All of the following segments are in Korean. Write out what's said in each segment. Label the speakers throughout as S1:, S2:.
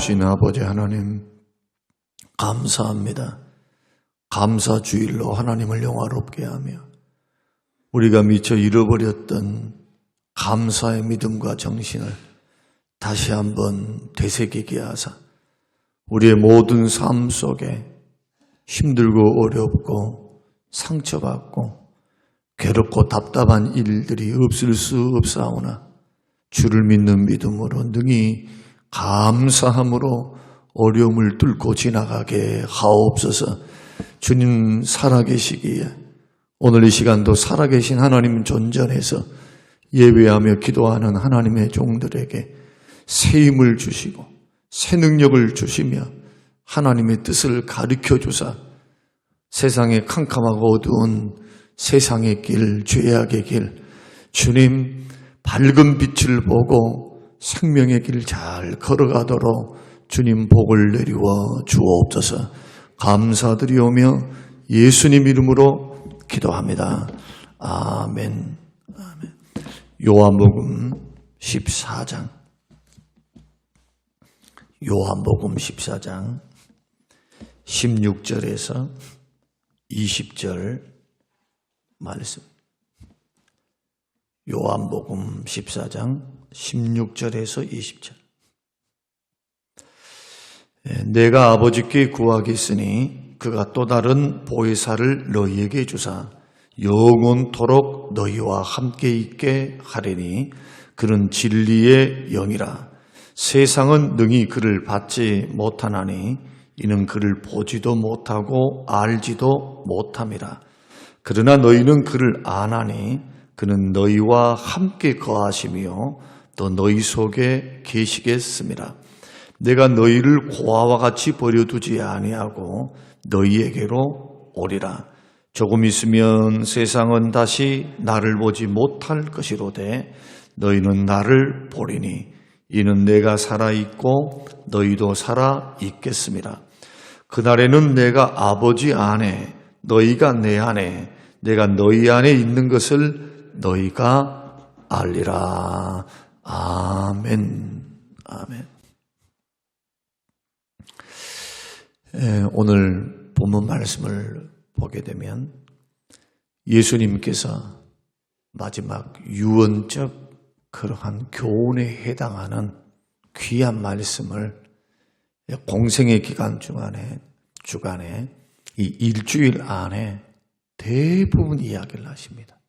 S1: 놀라우신 아버지 하나님, 감사합니다. 감사 주일로 하나님을 영화롭게 하며 우리가 미처 잃어버렸던 감사의 믿음과 정신을 다시 한번 되새기게 하사 우리의 모든 삶 속에 힘들고 어렵고 상처받고 괴롭고 답답한 일들이 없을 수 없사오나 주를 믿는 믿음으로 능히 감사함으로 어려움을 뚫고 지나가게 하옵소서. 주님 살아계시기에 오늘 이 시간도 살아계신 하나님 존전에서 예배하며 기도하는 하나님의 종들에게 새 힘을 주시고 새 능력을 주시며 하나님의 뜻을 가르쳐 주사 세상의 캄캄하고 어두운 세상의 길, 죄악의 길, 주님 밝은 빛을 보고 생명의 길 잘 걸어가도록 주님 복을 내리워 주옵소서. 감사드리오며 예수님 이름으로 기도합니다. 아멘. 아멘. 요한복음 14장. 요한복음 14장 16절에서 20절 말씀. 요한복음 14장 16절에서 20절. 내가 아버지께 구하겠으니 그가 또 다른 보혜사를 너희에게 주사 영원토록 너희와 함께 있게 하리니 그는 진리의 영이라. 세상은 능히 그를 받지 못하나니 이는 그를 보지도 못하고 알지도 못함이라. 그러나 너희는 그를 아나니 그는 너희와 함께 거하시며 또 너희 속에 계시겠습니다. 내가 너희를 고아와 같이 버려두지 아니하고 너희에게로 오리라. 조금 있으면 세상은 다시 나를 보지 못할 것이로되 너희는 나를 보리니 이는 내가 살아있고 너희도 살아있겠습니다. 그날에는 내가 아버지 안에 너희가 내 안에 내가 너희 안에 있는 것을 너희가 알리라. 아멘. 아멘. 오늘 본문 말씀을 보게 되면 예수님께서 마지막 유언적 그러한 교훈에 해당하는 귀한 말씀을 공생의 기간 주간에 이 일주일 안에 대부분 이야기를 하십니다.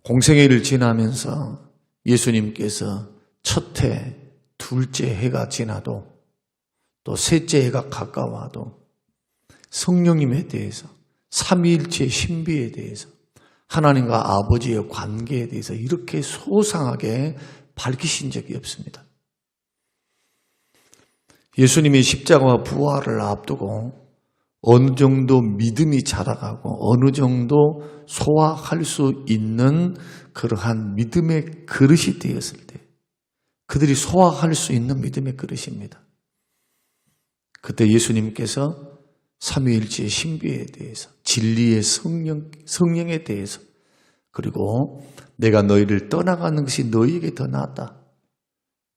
S1: 공생애를 지나면서 예수님께서 첫 해, 둘째 해가 지나도 또 셋째 해가 가까워도 성령님에 대해서 삼위일체의 신비에 대해서 하나님과 아버지의 관계에 대해서 이렇게 소상하게 밝히신 적이 없습니다. 예수님이 십자가와 부활을 앞두고 어느 정도 믿음이 자라가고 어느 정도 소화할 수 있는 그러한 믿음의 그릇이 되었을 때 그들이 소화할 수 있는 믿음의 그릇입니다. 그때 예수님께서 삼위일체의 신비에 대해서 진리의 성령에 대해서 그리고 내가 너희를 떠나가는 것이 너희에게 더 낫다.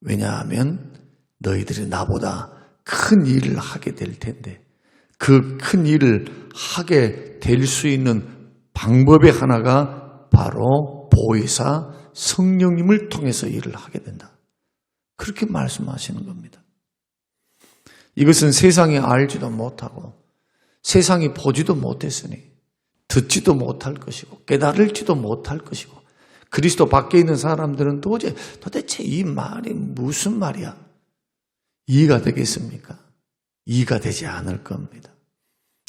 S1: 왜냐하면 너희들이 나보다 큰 일을 하게 될 텐데 그 큰 일을 하게 될 수 있는 방법의 하나가 바로 보혜사 성령님을 통해서 일을 하게 된다. 그렇게 말씀하시는 겁니다. 이것은 세상이 알지도 못하고 세상이 보지도 못했으니 듣지도 못할 것이고 깨달을지도 못할 것이고 그리스도 밖에 있는 사람들은 도대체 이 말이 무슨 말이야? 이해가 되겠습니까? 이해가 되지 않을 겁니다.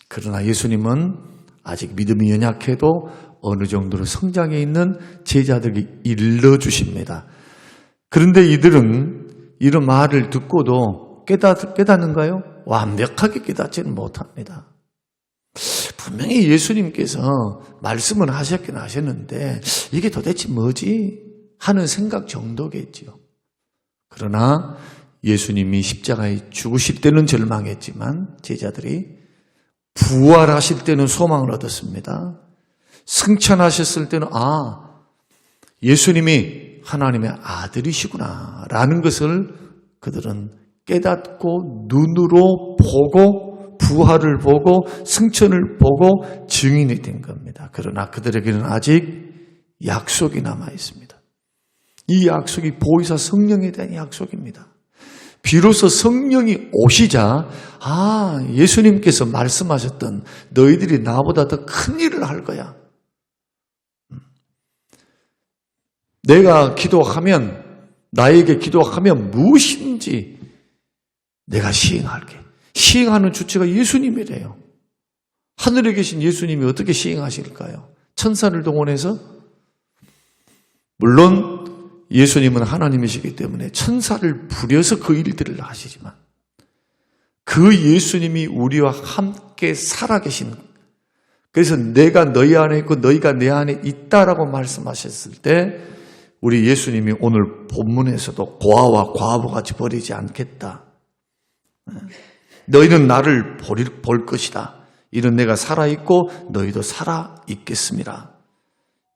S1: 그러나 예수님은 아직 믿음이 연약해도 어느 정도로 성장해 있는 제자들에게 일러주십니다. 그런데 이들은 이런 말을 듣고도 깨닫는가요? 완벽하게 깨닫지는 못합니다. 분명히 예수님께서 말씀을 하셨긴 하셨는데 이게 도대체 뭐지? 하는 생각 정도겠지요. 그러나 예수님이 십자가에 죽으실 때는 절망했지만 제자들이 부활하실 때는 소망을 얻었습니다. 승천하셨을 때는 예수님이 하나님의 아들이시구나 라는 것을 그들은 깨닫고 눈으로 보고 부활을 보고 승천을 보고 증인이 된 겁니다. 그러나 그들에게는 아직 약속이 남아 있습니다. 이 약속이 보혜사 성령에 대한 약속입니다. 비로소 성령이 오시자 예수님께서 말씀하셨던 너희들이 나보다 더 큰 일을 할 거야. 내가 기도하면 나에게 기도하면 무엇인지 내가 시행할게. 시행하는 주체가 예수님이래요. 하늘에 계신 예수님이 어떻게 시행하실까요? 천사를 동원해서? 물론 예수님은 하나님이시기 때문에 천사를 부려서 그 일들을 하시지만 그 예수님이 우리와 함께 살아계신, 그래서 내가 너희 안에 있고 너희가 내 안에 있다라고 말씀하셨을 때 우리 예수님이 오늘 본문에서도 고아와 과부같이 버리지 않겠다. 너희는 나를 볼 것이다. 이런 내가 살아있고 너희도 살아있겠습니다.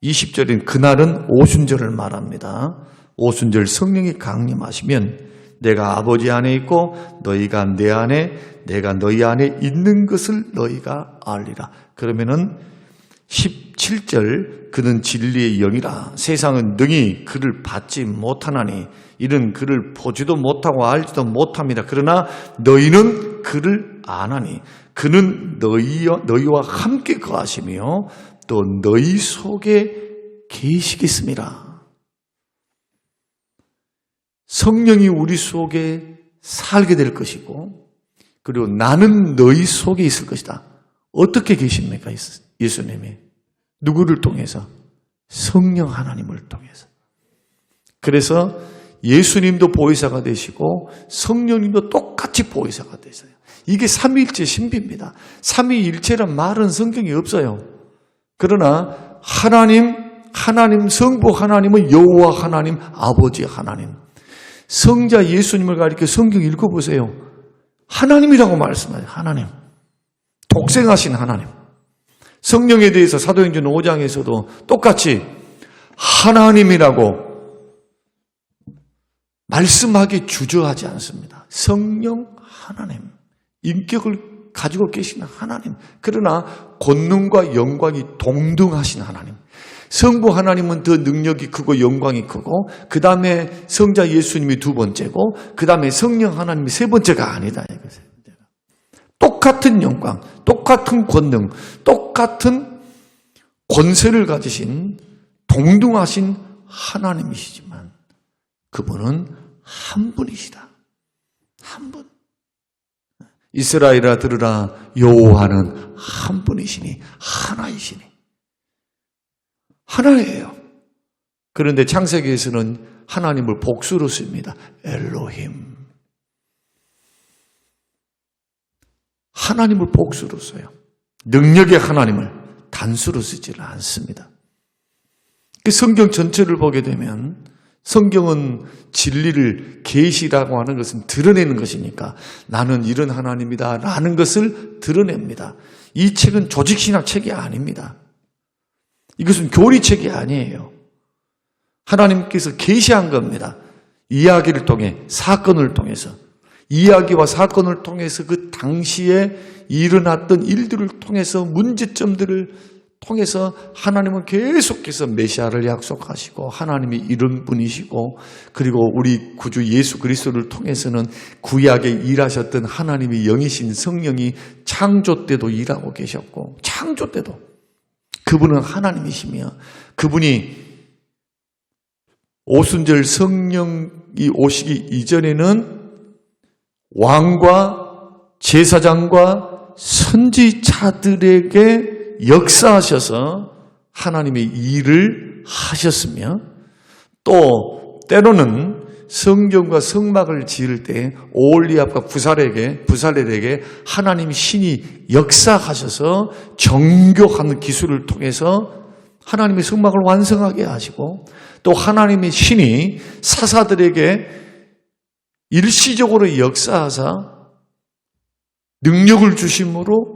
S1: 20절인 그날은 오순절을 말합니다. 오순절 성령이 강림하시면 내가 아버지 안에 있고 너희가 내 안에, 내가 너희 안에 있는 것을 너희가 알리라. 그러면은 17절 그는 진리의 영이라 세상은 능히 그를 받지 못하나니 이는 그를 보지도 못하고 알지도 못합니다. 그러나 너희는 그를 아나니 그는 너희와 함께 거하시며 또 너희 속에 계시겠습니다. 성령이 우리 속에 살게 될 것이고 그리고 나는 너희 속에 있을 것이다. 어떻게 계십니까? 예수님이 누구를 통해서? 성령 하나님을 통해서. 그래서 예수님도 보혜사가 되시고 성령님도 똑같이 보혜사가 되세요. 이게 삼위일체 신비입니다. 삼위일체란 말은 성경에 없어요. 그러나 하나님 성부 하나님은 여호와 하나님, 아버지 하나님. 성자 예수님을 가리켜 성경 읽어보세요. 하나님이라고 말씀하세요. 하나님. 독생하신 하나님. 성령에 대해서 사도행전 5장에서도 똑같이 하나님이라고 말씀하기 주저하지 않습니다. 성령 하나님. 인격을 가지고 계시는 하나님. 그러나 권능과 영광이 동등하신 하나님. 성부 하나님은 더 능력이 크고 영광이 크고 그 다음에 성자 예수님이 두 번째고 그 다음에 성령 하나님이 세 번째가 아니다. 똑같은 영광, 똑같은 권능, 똑같은 권세를 가지신 동등하신 하나님이시지만 그분은 한 분이시다. 한 분. 이스라엘아 들으라 여호와는 한 분이시니 하나이시니 하나예요. 그런데 창세기에서는 하나님을 복수로 씁니다. 엘로힘. 하나님을 복수로 써요. 능력의 하나님을 단수로 쓰지를 않습니다. 그 성경 전체를 보게 되면 성경은 진리를 계시라고 하는 것은 드러내는 것이니까 나는 이런 하나님이다 라는 것을 드러냅니다. 이 책은 조직신학 책이 아닙니다. 이것은 교리책이 아니에요. 하나님께서 계시한 겁니다. 이야기를 통해, 사건을 통해서. 이야기와 사건을 통해서 그 당시에 일어났던 일들을 통해서 문제점들을 통해서 하나님은 계속해서 메시아를 약속하시고 하나님이 이런 분이시고 그리고 우리 구주 예수 그리스도를 통해서는 구약에 일하셨던 하나님의 영이신 성령이 창조 때도 일하고 계셨고 창조 때도 그분은 하나님이시며 그분이 오순절 성령이 오시기 이전에는 왕과 제사장과 선지자들에게 역사하셔서 하나님의 일을 하셨으며 또 때로는 성경과 성막을 지을 때 오홀리압과 부살렐에게 하나님 신이 역사하셔서 정교한 기술을 통해서 하나님의 성막을 완성하게 하시고 또 하나님의 신이 사사들에게 일시적으로 역사하사 능력을 주심으로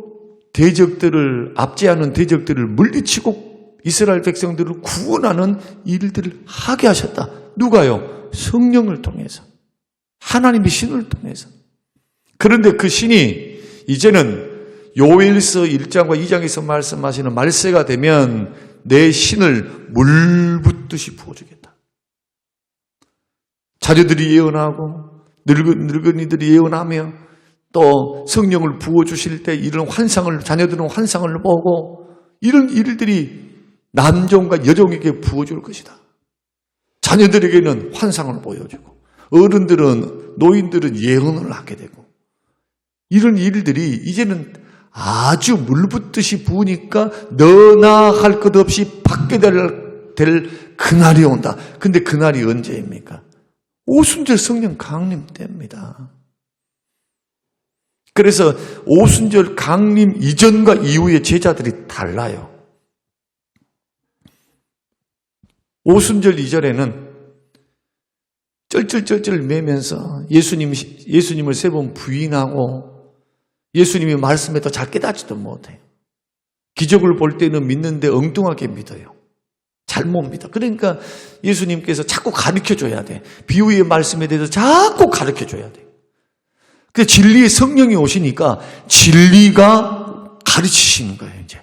S1: 대적들을 압제하는 대적들을 물리치고 이스라엘 백성들을 구원하는 일들을 하게 하셨다. 누가요? 성령을 통해서. 하나님의 신을 통해서. 그런데 그 신이 이제는 요엘서 1장과 2장에서 말씀하시는 말세가 되면 내 신을 물 붓듯이 부어주겠다. 자녀들이 예언하고 늙은이들이 예언하며 또 성령을 부어주실 때 이런 환상을, 자녀들은 환상을 보고 이런 일들이 남종과 여종에게 부어줄 것이다. 자녀들에게는 환상을 보여주고 어른들은, 노인들은 예언을 하게 되고 이런 일들이 이제는 아주 물붓듯이 부으니까 너나 할 것 없이 받게 될 그날이 온다. 근데 그날이 언제입니까? 오순절 성령 강림 때입니다. 그래서 오순절 강림 이전과 이후의 제자들이 달라요. 오순절 이전에는 쩔쩔쩔쩔 매면서 예수님을 세 번 부인하고 예수님이 말씀해도 잘 깨닫지도 못해요. 기적을 볼 때는 믿는데 엉뚱하게 믿어요. 잘못 믿어. 그러니까 예수님께서 자꾸 가르쳐줘야 돼. 비유의 말씀에 대해서 자꾸 가르쳐줘야 돼. 근데 진리의 성령이 오시니까 진리가 가르치시는 거예요, 이제.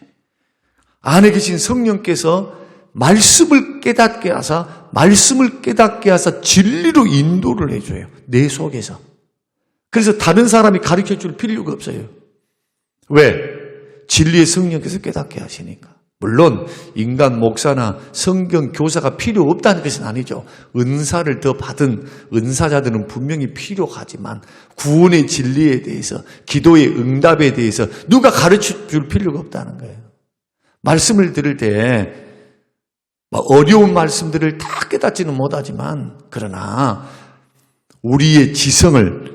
S1: 안에 계신 성령께서 말씀을 깨닫게 하사 진리로 인도를 해줘요. 내 속에서. 그래서 다른 사람이 가르쳐 줄 필요가 없어요. 왜? 진리의 성령께서 깨닫게 하시니까. 물론 인간 목사나 성경 교사가 필요 없다는 것은 아니죠. 은사를 더 받은 은사자들은 분명히 필요하지만 구원의 진리에 대해서, 기도의 응답에 대해서 누가 가르쳐 줄 필요가 없다는 거예요. 말씀을 들을 때 어려운 말씀들을 다 깨닫지는 못하지만, 그러나 우리의 지성을,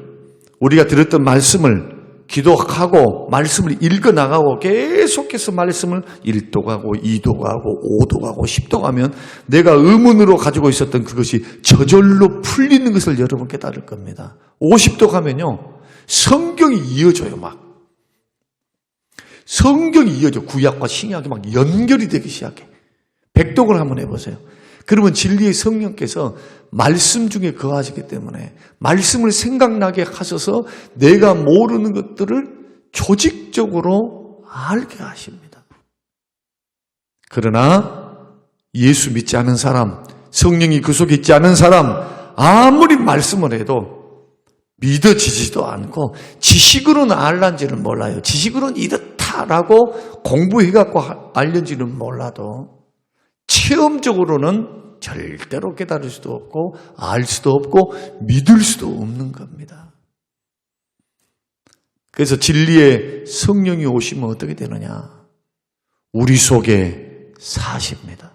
S1: 우리가 들었던 말씀을 기도하고 말씀을 읽어나가고 계속해서 말씀을 1도 가고 2도 가고 5도 가고 10도 가면 내가 의문으로 가지고 있었던 그것이 저절로 풀리는 것을 여러분 깨달을 겁니다. 50도 가면요, 성경이 이어져요. 막 성경이 이어져. 구약과 신약이 막 연결이 되기 시작해. 백독을 한번 해보세요. 그러면 진리의 성령께서 말씀 중에 거하시기 때문에 말씀을 생각나게 하셔서 내가 모르는 것들을 조직적으로 알게 하십니다. 그러나 예수 믿지 않은 사람, 성령이 그 속에 있지 않은 사람, 아무리 말씀을 해도 믿어지지도 않고 지식으로는 알란지는 몰라요. 지식으로는 이렇다라고 공부해갖고 알는지는 몰라도 체험적으로는 절대로 깨달을 수도 없고 알 수도 없고 믿을 수도 없는 겁니다. 그래서 진리의 성령이 오시면 어떻게 되느냐? 우리 속에 사십니다.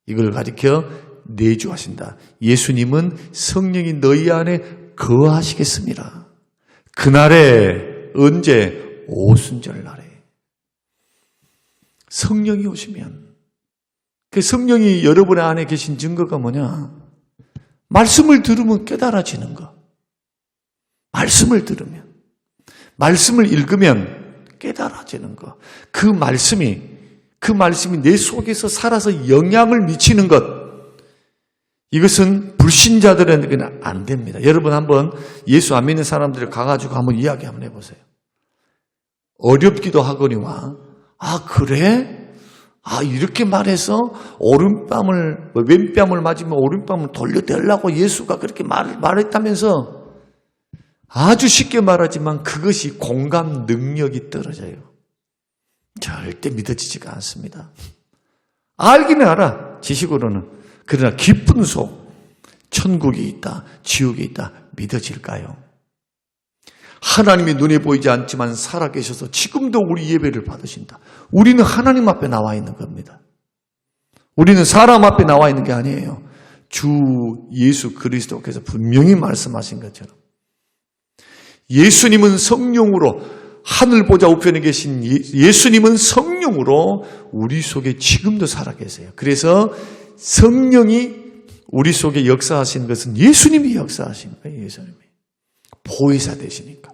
S1: 이걸 가리켜 내주하신다. 예수님은 성령이 너희 안에 거하시겠습니다. 그날에, 언제? 오순절 날에 성령이 오시면, 그 성령이 여러분의 안에 계신 증거가 뭐냐? 말씀을 들으면 깨달아지는 거. 말씀을 들으면, 말씀을 읽으면 깨달아지는 거. 그 말씀이 내 속에서 살아서 영향을 미치는 것. 이것은 불신자들에게는 안 됩니다. 여러분 한번 예수 안 믿는 사람들 가가지고 한번 이야기 한번 해보세요. 어렵기도 하거니와, 아 그래? 아 이렇게 말해서 왼뺨을 맞으면 오른뺨을 돌려대려고 예수가 그렇게 말했다면서, 아주 쉽게 말하지만 그것이 공감 능력이 떨어져요. 절대 믿어지지가 않습니다. 알기는 알아, 지식으로는. 그러나 깊은 속, 천국이 있다, 지옥이 있다, 믿어질까요? 하나님이 눈에 보이지 않지만 살아계셔서 지금도 우리 예배를 받으신다. 우리는 하나님 앞에 나와 있는 겁니다. 우리는 사람 앞에 나와 있는 게 아니에요. 주 예수 그리스도께서 분명히 말씀하신 것처럼 예수님은 성령으로, 하늘 보좌 우편에 계신 예수님은 성령으로 우리 속에 지금도 살아계세요. 그래서 성령이 우리 속에 역사하신 것은 예수님이 역사하신 거예요. 예수님이 보혜사 되시니까.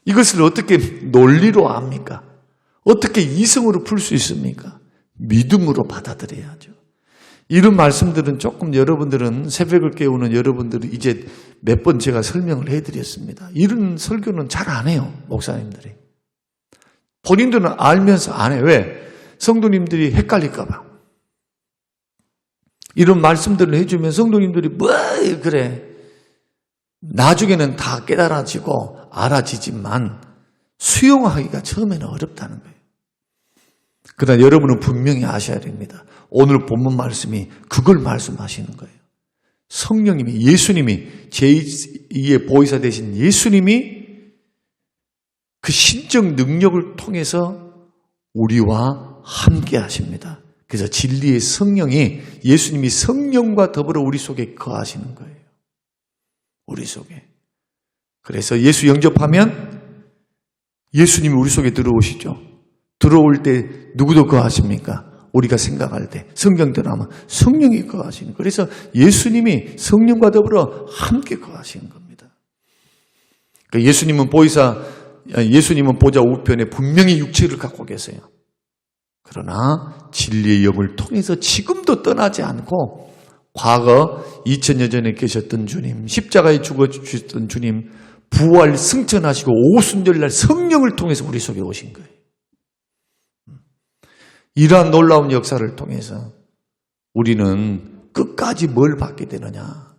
S1: 이것을 어떻게 논리로 압니까? 어떻게 이성으로 풀 수 있습니까? 믿음으로 받아들여야죠. 이런 말씀들은 조금 여러분들은 새벽을 깨우는 여러분들은 이제 몇 번 제가 설명을 해드렸습니다. 이런 설교는 잘 안 해요, 목사님들이. 본인들은 알면서 안 해요. 왜? 성도님들이 헷갈릴까 봐. 이런 말씀들을 해주면 성도님들이 뭐 그래. 나중에는 다 깨달아지고 알아지지만 수용하기가 처음에는 어렵다는 거예요. 그러나 여러분은 분명히 아셔야 됩니다. 오늘 본문 말씀이 그걸 말씀하시는 거예요. 성령님이, 예수님이, 제2의 보혜사 되신 예수님이 그 신적 능력을 통해서 우리와 함께 하십니다. 그래서 진리의 성령이, 예수님이 성령과 더불어 우리 속에 거하시는 거예요. 우리 속에. 그래서 예수 영접하면 예수님이 우리 속에 들어오시죠. 들어올 때 누구도 거하십니까? 우리가 생각할 때 성경대로 하면 성령이 거하시는 거예요. 그래서 예수님이 성령과 더불어 함께 거하시는 겁니다. 그러니까 예수님은 보좌 우편에 분명히 육체를 갖고 계세요. 그러나 진리의 영을 통해서 지금도 떠나지 않고 과거 2000년 전에 계셨던 주님, 십자가에 죽어주셨던 주님, 부활 승천하시고 오순절날 성령을 통해서 우리 속에 오신 거예요. 이러한 놀라운 역사를 통해서 우리는 끝까지 뭘 받게 되느냐?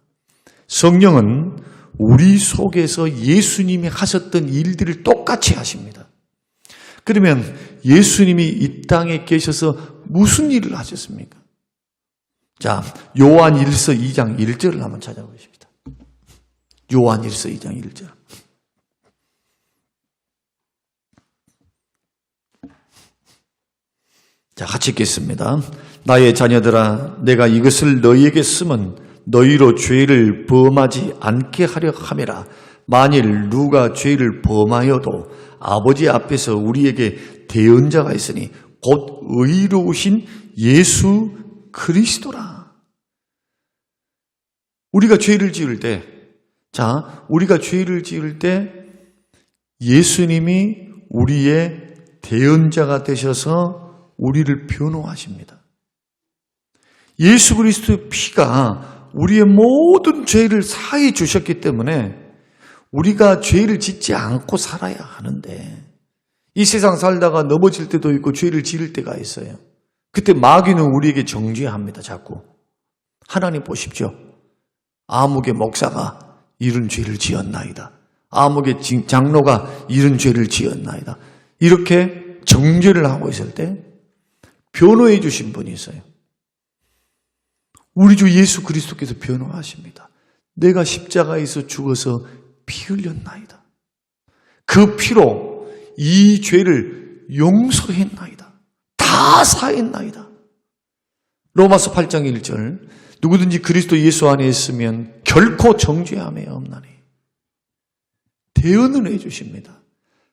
S1: 성령은 우리 속에서 예수님이 하셨던 일들을 똑같이 하십니다. 그러면 예수님이 이 땅에 계셔서 무슨 일을 하셨습니까? 자, 요한 1서 2장 1절을 한번 찾아보십시다. 요한 1서 2장 1절. 자, 같이 읽겠습니다. 나의 자녀들아, 내가 이것을 너희에게 쓰면 너희로 죄를 범하지 않게 하려 함이라. 만일 누가 죄를 범하여도 아버지 앞에서 우리에게 대언자가 있으니 곧 의로우신 예수 그리스도라. 우리가 죄를 지을 때, 우리가 죄를 지을 때 예수님이 우리의 대언자가 되셔서 우리를 변호하십니다. 예수 그리스도의 피가 우리의 모든 죄를 사해 주셨기 때문에 우리가 죄를 짓지 않고 살아야 하는데, 이 세상 살다가 넘어질 때도 있고 죄를 지을 때가 있어요. 그때 마귀는 우리에게 정죄합니다. 자꾸. 하나님 보십시오. 아무개 목사가 이런 죄를 지었나이다. 아무개 장로가 이런 죄를 지었나이다. 이렇게 정죄를 하고 있을 때 변호해 주신 분이 있어요. 우리 주 예수 그리스도께서 변호하십니다. 내가 십자가에서 죽어서 피 흘렸나이다. 그 피로 이 죄를 용서했나이다. 다 사했나이다. 로마서 8장 1절. 누구든지 그리스도 예수 안에 있으면 결코 정죄함이 없나니. 대언을 해주십니다.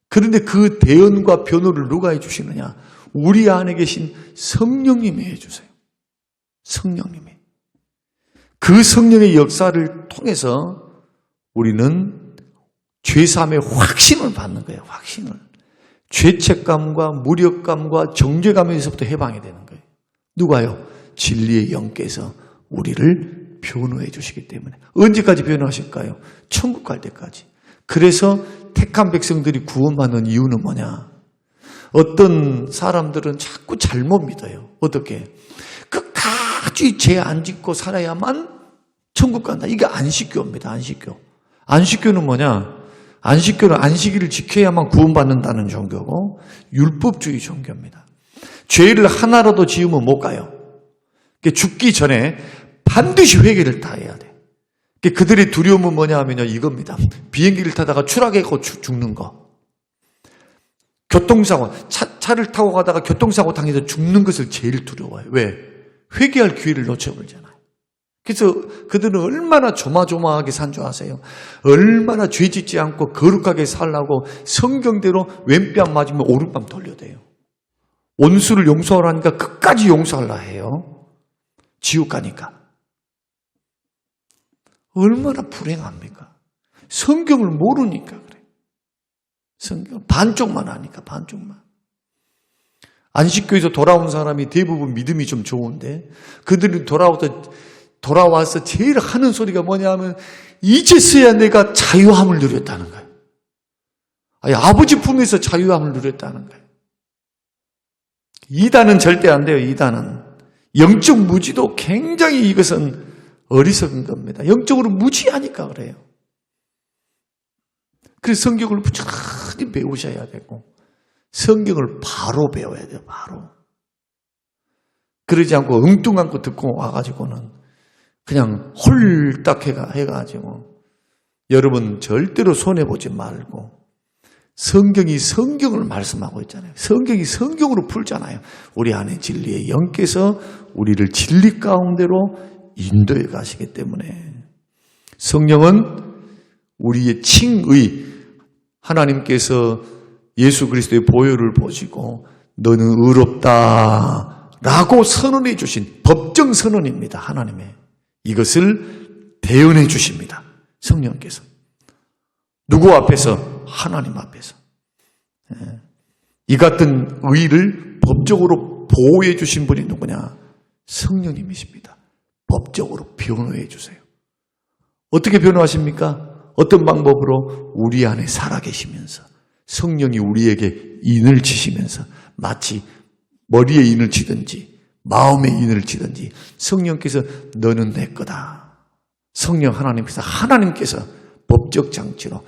S1: 그런데 그 대언과 변호를 누가 해주시느냐? 우리 안에 계신 성령님이 해주세요. 성령님이. 그 성령의 역사를 통해서 우리는 죄사함의 확신을 받는 거예요. 확신을. 죄책감과 무력감과 정죄감에서부터 해방이 되는 거예요. 누가요? 진리의 영께서 우리를 변호해 주시기 때문에. 언제까지 변호하실까요? 천국 갈 때까지. 그래서 택한 백성들이 구원받는 이유는 뭐냐? 어떤 사람들은 자꾸 잘못 믿어요. 어떻게? 끝까지 죄 안 짓고 살아야만 천국 간다. 이게 안식교입니다. 안식교. 안식교는 뭐냐? 안식교는 안식일을 지켜야만 구원받는다는 종교고 율법주의 종교입니다. 죄를 하나라도 지으면 못 가요. 죽기 전에 반드시 회개를 다 해야 돼. 그들의 두려움은 뭐냐 하면요, 이겁니다. 비행기를 타다가 추락해서 죽는 거. 교통사고, 차를 타고 가다가 교통사고 당해서 죽는 것을 제일 두려워해요. 왜? 회개할 기회를 놓쳐버리잖아요. 그래서 그들은 얼마나 조마조마하게 산 줄 아세요? 얼마나 죄 짓지 않고 거룩하게 살라고 성경대로 왼뺨 맞으면 오른뺨 돌려대요. 원수를 용서하라니까 끝까지 용서하려 해요. 지옥 가니까. 얼마나 불행합니까? 성경을 모르니까 그래. 성경 반쪽만 아니까, 반쪽만. 안식교에서 돌아온 사람이 대부분 믿음이 좀 좋은데 그들이 돌아와서 제일 하는 소리가 뭐냐면 이제서야 내가 자유함을 누렸다는 거예요. 아니, 아버지 품에서 자유함을 누렸다는 거예요. 이단은 절대 안 돼요. 이단은. 영적 무지도 굉장히 이것은 어리석은 겁니다. 영적으로 무지하니까 그래요. 그래서 성경을 부지런히 배우셔야 되고 성경을 바로 배워야 돼요. 바로. 그러지 않고 엉뚱한 거 듣고 와가지고는 그냥 홀딱 해가지고 여러분 절대로 손해보지 말고 성경이 성경을 말씀하고 있잖아요. 성경이 성경으로 풀잖아요. 우리 안에 진리의 영께서 우리를 진리 가운데로 인도해 가시기 때문에 성령은 우리의 칭의 하나님께서 예수 그리스도의 보혈을 보시고 너는 의롭다 라고 선언해 주신 법정 선언입니다. 하나님의 이것을 대언해 주십니다. 성령께서 누구 앞에서? 하나님 앞에서. 이 같은 의를 법적으로 보호해 주신 분이 누구냐? 성령님이십니다. 법적으로 변호해 주세요. 어떻게 변호하십니까? 어떤 방법으로? 우리 안에 살아계시면서 성령이 우리에게 인을 치시면서 마치 머리에 인을 치든지 마음에 인을 치든지 성령께서 너는 내 거다. 성령 하나님께서 법적 장치로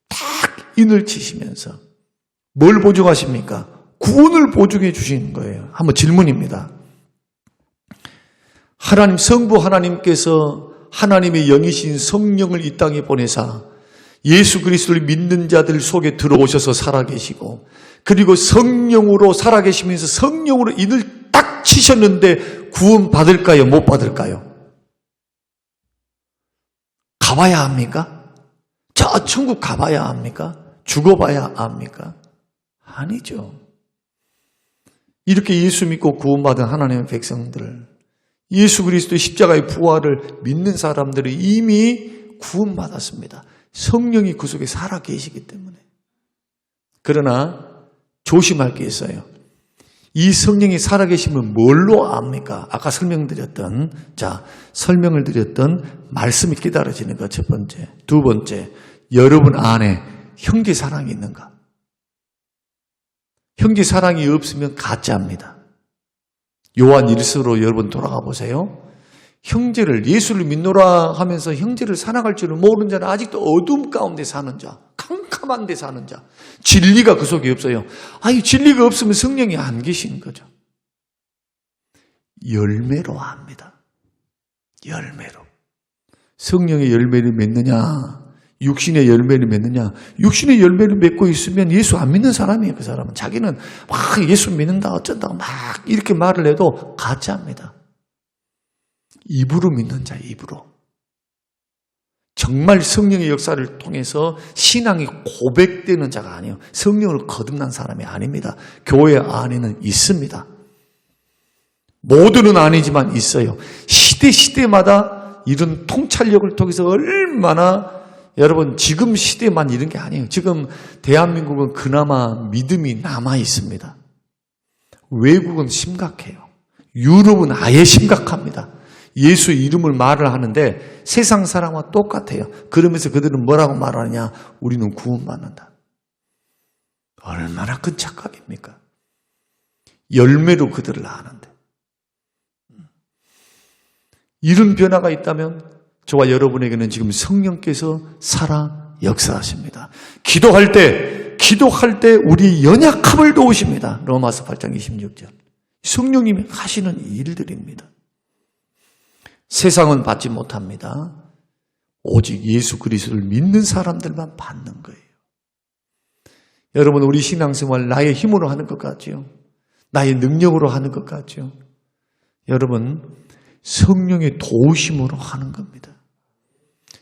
S1: 딱 인을 치시면서 뭘 보증하십니까? 구원을 보증해 주시는 거예요. 한번 질문입니다. 하나님 성부 하나님께서 하나님의 영이신 성령을 이 땅에 보내사 예수 그리스도를 믿는 자들 속에 들어오셔서 살아계시고 그리고 성령으로 살아계시면서 성령으로 인을 딱 치셨는데 구원 받을까요? 못 받을까요? 가봐야 합니까? 저 천국 가봐야 합니까? 죽어봐야 합니까? 아니죠. 이렇게 예수 믿고 구원받은 하나님의 백성들, 예수 그리스도의 십자가의 부활을 믿는 사람들이 이미 구원받았습니다. 성령이 그 속에 살아계시기 때문에. 그러나 조심할 게 있어요. 이 성령이 살아계시면 뭘로 압니까? 아까 설명을 드렸던 말씀이 깨달아지는 것 첫 번째. 두 번째, 여러분 안에 형제 사랑이 있는가? 형제 사랑이 없으면 가짜입니다. 요한 1서로 여러분 돌아가 보세요. 형제를 예수를 믿노라 하면서 형제를 사랑할 줄을 모르는 자는 아직도 어둠 가운데 사는 자, 캄캄한 데 사는 자, 진리가 그 속에 없어요. 아니 진리가 없으면 성령이 안 계시는 거죠. 열매로 합니다. 열매로. 성령의 열매를 맺느냐, 육신의 열매를 맺느냐. 육신의 열매를 맺고 있으면 예수 안 믿는 사람이에요. 그 사람은. 자기는 막 예수 믿는다 어쩐다 막 이렇게 말을 해도 가짜입니다. 입으로 믿는 자, 입으로. 정말 성령의 역사를 통해서 신앙이 고백되는 자가 아니에요. 성령을 거듭난 사람이 아닙니다. 교회 안에는 있습니다. 모두는 아니지만 있어요. 시대마다 이런 통찰력을 통해서 얼마나 여러분 지금 시대만 이런 게 아니에요. 지금 대한민국은 그나마 믿음이 남아 있습니다. 외국은 심각해요. 유럽은 아예 심각합니다. 예수 이름을 말을 하는데 세상 사람과 똑같아요. 그러면서 그들은 뭐라고 말하느냐? 우리는 구원받는다. 얼마나 큰 착각입니까? 열매로 그들을 아는데. 이런 변화가 있다면 저와 여러분에게는 지금 성령께서 살아 역사하십니다. 기도할 때 우리 연약함을 도우십니다. 로마서 8장 26절. 성령님이 하시는 일들입니다. 세상은 받지 못합니다. 오직 예수 그리스도를 믿는 사람들만 받는 거예요. 여러분 우리 신앙생활 나의 힘으로 하는 것 같죠? 나의 능력으로 하는 것 같죠? 여러분 성령의 도우심으로 하는 겁니다.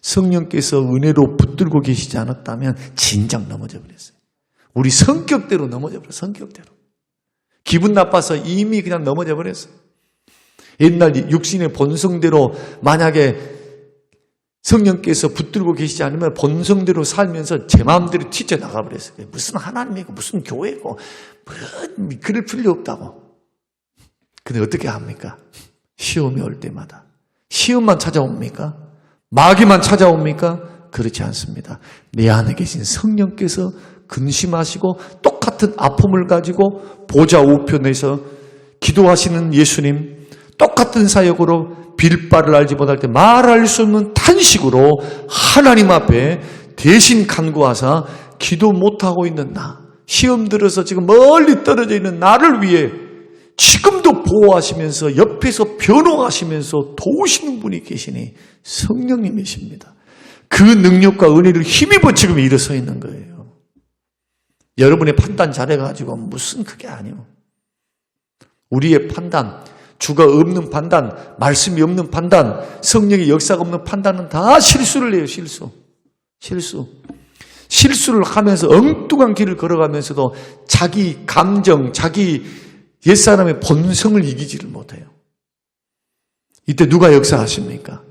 S1: 성령께서 은혜로 붙들고 계시지 않았다면 진작 넘어져 버렸어요. 우리 성격대로 넘어져 버렸어요. 성격대로. 기분 나빠서 이미 그냥 넘어져 버렸어요. 옛날 육신의 본성대로 만약에 성령께서 붙들고 계시지 않으면 본성대로 살면서 제 마음대로 튀쳐나가 버렸어요. 무슨 하나님이고 무슨 교회고 그럴 필요 없다고. 근데 어떻게 합니까? 시험이 올 때마다. 시험만 찾아옵니까? 마귀만 찾아옵니까? 그렇지 않습니다. 내 안에 계신 성령께서 근심하시고 똑같은 아픔을 가지고 보좌 우편에서 기도하시는 예수님, 똑같은 사역으로 빌바를 알지 못할 때 말할 수 없는 탄식으로 하나님 앞에 대신 간구하사 기도 못하고 있는 나, 시험 들어서 지금 멀리 떨어져 있는 나를 위해 지금도 보호하시면서 옆에서 변호하시면서 도우시는 분이 계시니 성령님이십니다. 그 능력과 은혜를 힘입어 지금 일어서 있는 거예요. 여러분의 판단 잘해가지고 무슨 그게 아니에요. 우리의 판단, 주가 없는 판단, 말씀이 없는 판단, 성령의 역사가 없는 판단은 다 실수를 해요. 실수를 하면서 엉뚱한 길을 걸어가면서도 자기 감정, 자기 옛사람의 본성을 이기지를 못해요. 이때 누가 역사하십니까?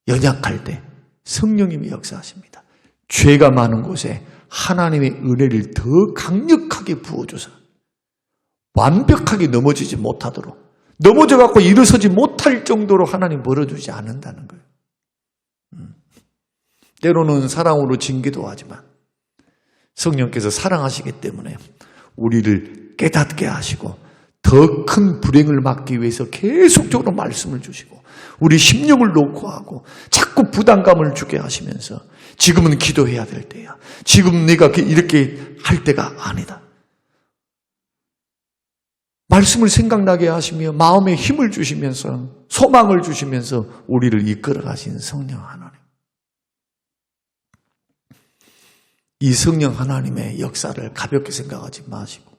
S1: 연약할 때 성령님이 역사하십니다. 죄가 많은 곳에 하나님의 은혜를 더 강력하게 부어줘서 완벽하게 넘어지지 못하도록, 넘어져갖고 일어서지 못할 정도로 하나님 벌어주지 않는다는 거예요. 때로는 사랑으로 징계도 하지만 성령께서 사랑하시기 때문에 우리를 깨닫게 하시고 더 큰 불행을 막기 위해서 계속적으로 말씀을 주시고 우리 심령을 놓고 하고 자꾸 부담감을 주게 하시면서 지금은 기도해야 될 때야. 지금 네가 이렇게 할 때가 아니다. 말씀을 생각나게 하시며 마음에 힘을 주시면서 소망을 주시면서 우리를 이끌어 가신 성령 하나님. 이 성령 하나님의 역사를 가볍게 생각하지 마시고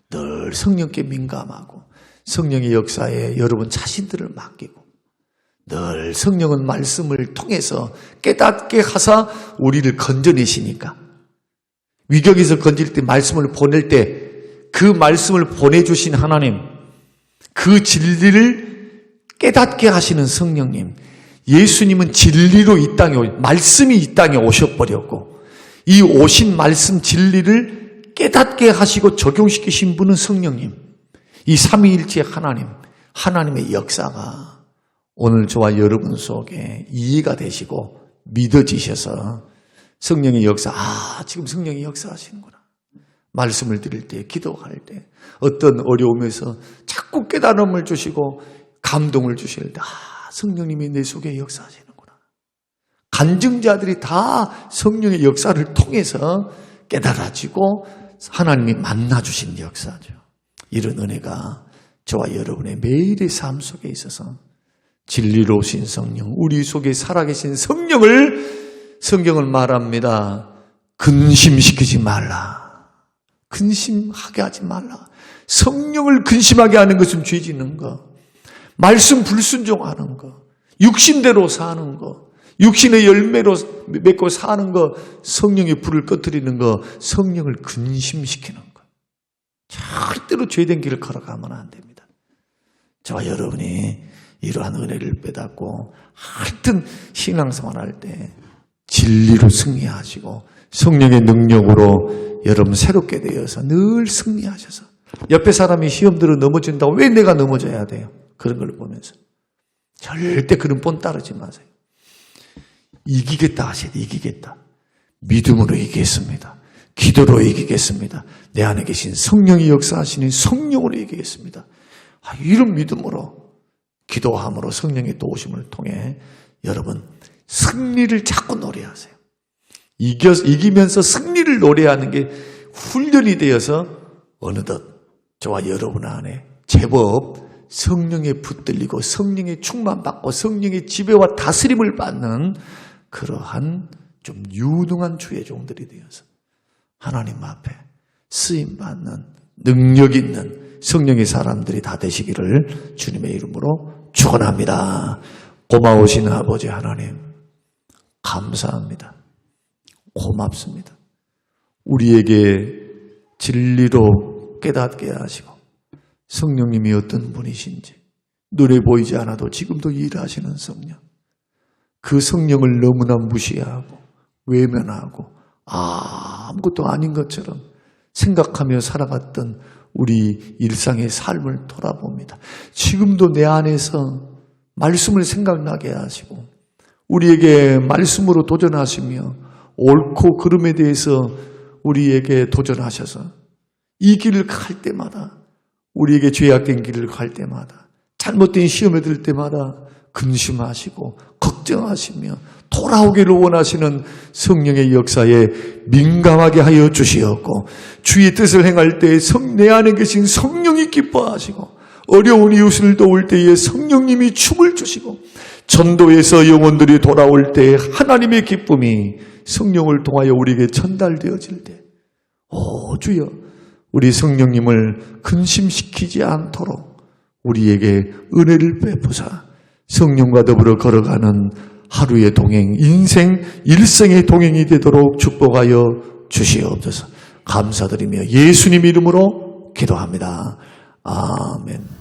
S1: 늘 성령께 민감하고 성령의 역사에 여러분 자신들을 맡기고 늘 성령은 말씀을 통해서 깨닫게 하사 우리를 건져내시니까 위격에서 건질 때 말씀을 보낼 때 그 말씀을 보내주신 하나님, 그 진리를 깨닫게 하시는 성령님, 예수님은 진리로 이 땅에 말씀이 이 땅에 오셔버렸고 이 오신 말씀 진리를 깨닫게 하시고 적용시키신 분은 성령님. 이 삼위일체 하나님, 하나님의 역사가 오늘 저와 여러분 속에 이해가 되시고 믿어지셔서 성령의 역사, 지금 성령이 역사하시는구나. 말씀을 드릴 때, 기도할 때, 어떤 어려움에서 자꾸 깨달음을 주시고 감동을 주실 때, 성령님이 내 속에 역사하시는구나. 간증자들이 다 성령의 역사를 통해서 깨달아지고 하나님이 만나주신 역사죠. 이런 은혜가 저와 여러분의 매일의 삶 속에 있어서 진리로 오신 성령, 우리 속에 살아계신 성령을 말합니다. 근심시키지 말라. 근심하게 하지 말라. 성령을 근심하게 하는 것은 죄 짓는 거. 말씀 불순종하는 거. 육신대로 사는 거. 육신의 열매로 맺고 사는 거. 성령의 불을 꺼뜨리는 거. 성령을 근심시키는 거. 절대로 죄된 길을 걸어가면 안 됩니다. 저와 여러분이 이러한 은혜를 빼닫고 하여튼 신앙생활할 때 진리로 승리하시고 성령의 능력으로 여러분 새롭게 되어서 늘 승리하셔서 옆에 사람이 시험 들어 넘어진다고 왜 내가 넘어져야 돼요? 그런 걸 보면서 절대 그런 본 따르지 마세요. 이기겠다 하셔야 돼. 이기겠다. 믿음으로 이기겠습니다. 기도로 이기겠습니다. 내 안에 계신 성령이 역사하시는 성령으로 이기겠습니다. 이런 믿음으로 기도함으로 성령의 도우심을 통해 여러분 승리를 자꾸 노래하세요. 이기면서 승리를 노래하는 게 훈련이 되어서 어느덧 저와 여러분 안에 제법 성령에 붙들리고 성령의 충만받고 성령의 지배와 다스림을 받는 그러한 좀 유능한 주의 종들이 되어서 하나님 앞에 쓰임받는 능력 있는 성령의 사람들이 다 되시기를 주님의 이름으로 축원합니다. 고마우신 아버지 하나님 감사합니다. 고맙습니다. 우리에게 진리로 깨닫게 하시고 성령님이 어떤 분이신지 눈에 보이지 않아도 지금도 일하시는 성령 그 성령을 너무나 무시하고 외면하고 아무것도 아닌 것처럼 생각하며 살아갔던 우리 일상의 삶을 돌아봅니다. 지금도 내 안에서 말씀을 생각나게 하시고 우리에게 말씀으로 도전하시며 옳고 그름에 대해서 우리에게 도전하셔서 이 길을 갈 때마다 우리에게 죄악된 길을 갈 때마다 잘못된 시험에 들 때마다 근심하시고 걱정하시며 돌아오기를 원하시는 성령의 역사에 민감하게 하여 주시었고 주의 뜻을 행할 때 내 안에 계신 성령이 기뻐하시고 어려운 이웃을 도울 때에 성령님이 춤을 주시고 전도에서 영혼들이 돌아올 때 하나님의 기쁨이 성령을 통하여 우리에게 전달되어질 때 주여 우리 성령님을 근심시키지 않도록 우리에게 은혜를 베푸사 성령과 더불어 걸어가는 하루의 동행, 인생, 일생의 동행이 되도록 축복하여 주시옵소서. 감사드리며 예수님 이름으로 기도합니다. 아멘.